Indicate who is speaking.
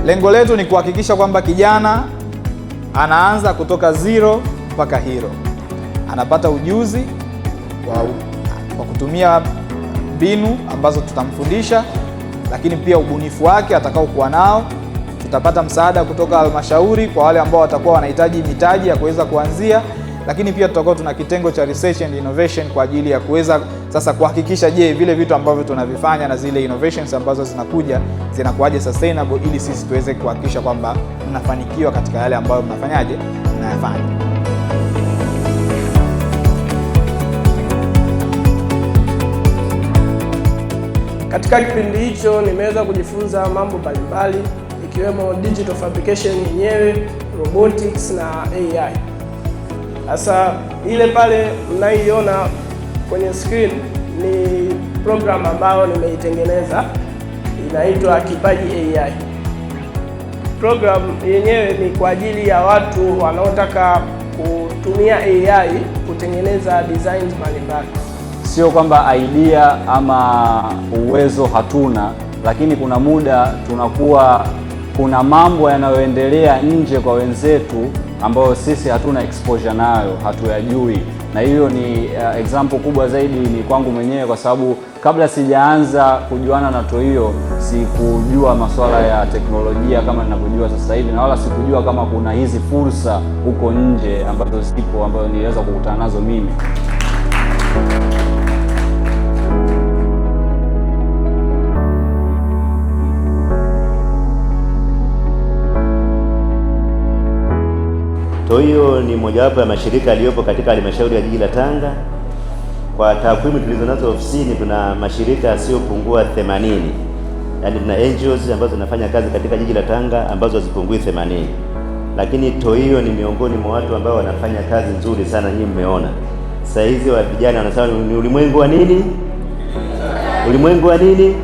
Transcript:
Speaker 1: Lengo letu ni kuhakikisha kwamba kijana anaanza kutoka zero mpaka hero. Anapata ujuzi kwa kutumia mbinu ambazo tutamfundisha, lakini pia ubunifu wake atakao kuwa nao. Tutapata msaada kutoka halmashauri kwa wale ambao watakuwa wanahitaji mitaji ya kuweza kuanzia, lakini pia tutakuwa tuna kitengo cha research and innovation kwa ajili ya kuweza sasa kuhakikisha vile vitu ambavyo tunavifanya na zile innovations ambazo zinakuja zinakuwaje sustainable, ili sisi tuweze kuhakikisha kwamba mnafanikiwa katika yale ambayo mnayafanya.
Speaker 2: Katika kipindi hicho nimeweza kujifunza mambo mbalimbali ikiwemo digital fabrication yenyewe, robotics na AI. Sasa ile pale mnaiona kwenye screen ni program ambayo nimeitengeneza, inaitwa Kipaji AI. Program yenyewe ni kwa ajili ya watu wanaotaka kutumia AI kutengeneza designs mbalimbali.
Speaker 3: Sio kwamba idea ama uwezo hatuna, lakini kuna muda kuna mambo yanayoendelea nje kwa wenzetu ambayo sisi hatuna exposure nayo, hatuyajui. Na hiyo ni example kubwa zaidi ni kwangu mwenyewe, kwa sababu kabla sijaanza kujuana na Tohiyo sikujua masuala ya teknolojia kama ninavyojua sasa hivi, na wala sikujua kama kuna hizi fursa huko nje ambazo zipo, ambazo niliweza kukutana nazo mimi.
Speaker 4: Tohiyo ni mojawapo ya mashirika yaliyopo katika halmashauri ya jiji la Tanga. Kwa takwimu tulizonazo ofisini, tuna mashirika yasiyopungua 80. Yaani tuna NGOs ambazo zinafanya kazi katika jiji la Tanga ambazo hazipungui 80. Lakini Tohiyo ni miongoni mwa watu ambao wanafanya kazi nzuri sana. Nyinyi mmeona. Sasa hizi wa vijana wanasema ni ulimwengu wa nini? Ulimwengu wa nini?